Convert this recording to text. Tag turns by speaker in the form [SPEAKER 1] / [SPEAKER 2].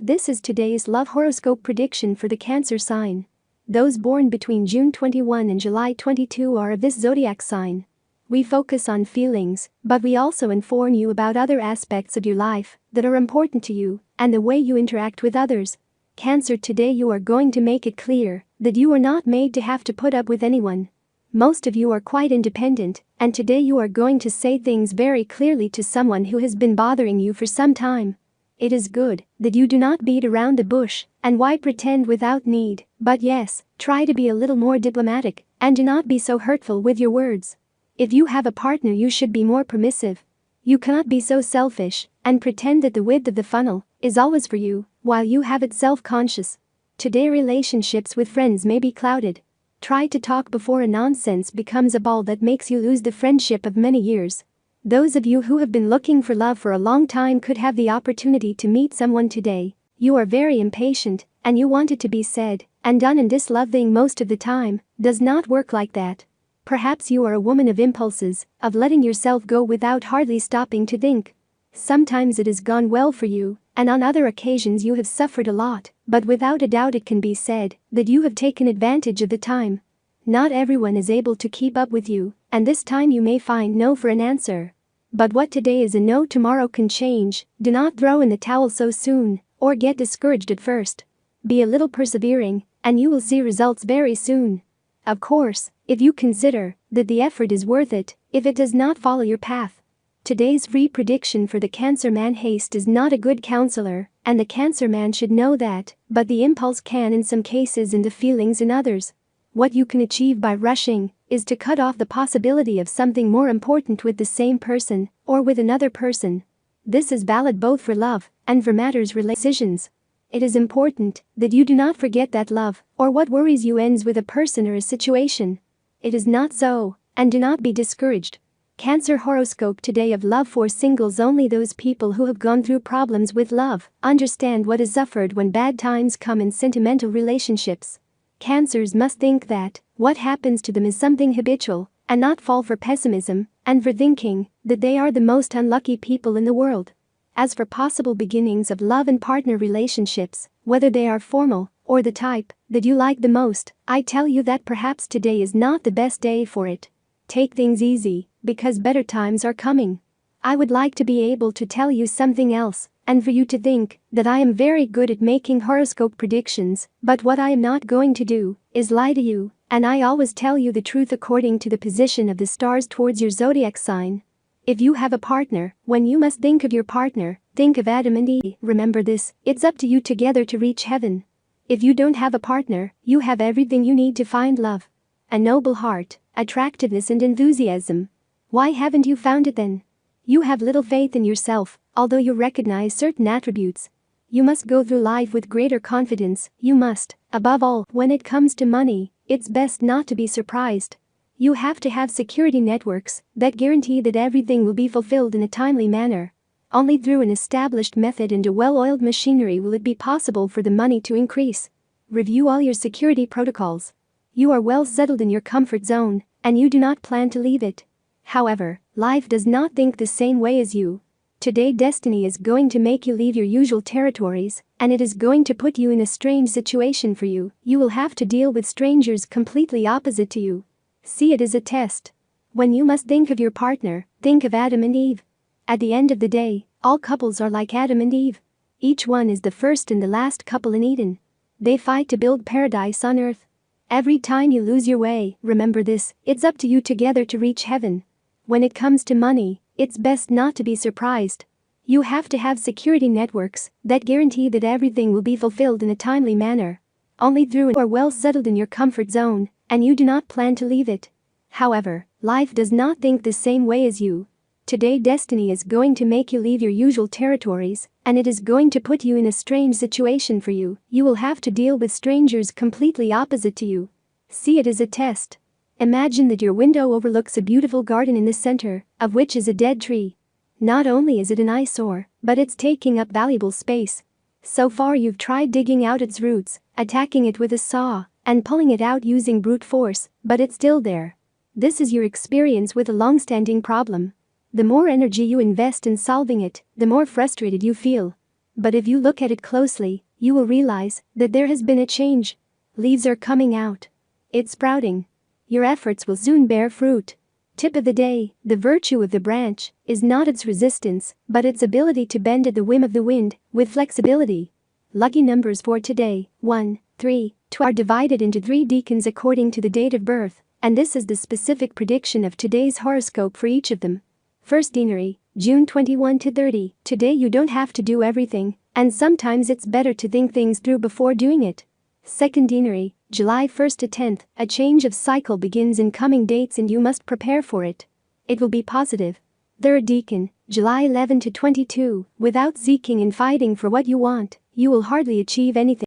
[SPEAKER 1] This is today's love horoscope prediction for the Cancer sign. Those born between June 21 and July 22 are of this zodiac sign. We focus on feelings, but we also inform you about other aspects of your life that are important to you and the way you interact with others. Cancer, today you are going to make it clear that you are not made to have to put up with anyone. Most of you are quite independent, and today you are going to say things very clearly to someone who has been bothering you for some time. It is good that you do not beat around the bush, and why pretend without need, but yes, try to be a little more diplomatic, and do not be so hurtful with your words. If you have a partner, you should be more permissive. You cannot be so selfish and pretend that the width of the funnel is always for you, while you have it self-conscious. Today relationships with friends may be clouded. Try to talk before a nonsense becomes a ball that makes you lose the friendship of many years. Those of you who have been looking for love for a long time could have the opportunity to meet someone today. You are very impatient, and you want it to be said and done, and this love thing most of the time does not work like that. Perhaps you are a woman of impulses, of letting yourself go without hardly stopping to think. Sometimes it has gone well for you, and on other occasions you have suffered a lot, but without a doubt it can be said that you have taken advantage of the time. Not everyone is able to keep up with you, and this time you may find no for an answer. But what today is a no, tomorrow can change. Do not throw in the towel so soon, or get discouraged at first. Be a little persevering, and you will see results very soon. Of course, if you consider that the effort is worth it, if it does not follow your path. Today's free prediction for the Cancer man: haste is not a good counselor, and the Cancer man should know that, but the impulse can in some cases and the feelings in others. What you can achieve by rushing is to cut off the possibility of something more important with the same person or with another person. This is valid both for love and for matters related to decisions. It is important that you do not forget that love or what worries you ends with a person or a situation. It is not so, and do not be discouraged. Cancer horoscope today of love for singles: only those people who have gone through problems with love understand what is suffered when bad times come in sentimental relationships. Cancers must think that what happens to them is something habitual and not fall for pessimism and for thinking that they are the most unlucky people in the world. As for possible beginnings of love and partner relationships, whether they are formal or the type that you like the most, I tell you that perhaps today is not the best day for it. Take things easy, because better times are coming. I would like to be able to tell you something else, and for you to think that I am very good at making horoscope predictions, but what I am not going to do is lie to you, and I always tell you the truth according to the position of the stars towards your zodiac sign. If you have a partner, when you must think of your partner, think of Adam and Eve. Remember this, it's up to you together to reach heaven. If you don't have a partner, you have everything you need to find love. A noble heart, attractiveness and enthusiasm. Why haven't you found it then? You have little faith in yourself, although you recognize certain attributes. You must go through life with greater confidence. You must, above all, when it comes to money, it's best not to be surprised. You have to have security networks that guarantee that everything will be fulfilled in a timely manner. Only through an established method and a well-oiled machinery will it be possible for the money to increase. Review all your security protocols. You are well settled in your comfort zone, and you do not plan to leave it. However, life does not think the same way as you. Today destiny is going to make you leave your usual territories, and it is going to put you in a strange situation for you. You will have to deal with strangers completely opposite to you. See it as a test. When you must think of your partner, think of Adam and Eve. At the end of the day, all couples are like Adam and Eve. Each one is the first and the last couple in Eden. They fight to build paradise on earth. Every time you lose your way, remember this, it's up to you together to reach heaven. When it comes to money, it's best not to be surprised. You have to have security networks that guarantee that everything will be fulfilled in a timely manner. Only through you are well settled in your comfort zone, and you do not plan to leave it. However, life does not think the same way as you. Today destiny is going to make you leave your usual territories, and it is going to put you in a strange situation for you. You will have to deal with strangers completely opposite to you. See it as a test. Imagine that your window overlooks a beautiful garden in the center, of which is a dead tree. Not only is it an eyesore, but it's taking up valuable space. So far you've tried digging out its roots, attacking it with a saw, and pulling it out using brute force, but it's still there. This is your experience with a long-standing problem. The more energy you invest in solving it, the more frustrated you feel. But if you look at it closely, you will realize that there has been a change. Leaves are coming out. It's sprouting. Your efforts will soon bear fruit. Tip of the day: the virtue of the branch is not its resistance, but its ability to bend at the whim of the wind with flexibility. Lucky numbers for today: 1, 3, 2 are divided into 3 decans according to the date of birth, and this is the specific prediction of today's horoscope for each of them. First deanery, June 21 to 30. Today you don't have to do everything, and sometimes it's better to think things through before doing it. Second deanery, July 1st to 10th. A change of cycle begins in coming dates and you must prepare for it. It will be positive. Third decan, July 11 to 22. Without seeking and fighting for what you want, you will hardly achieve anything.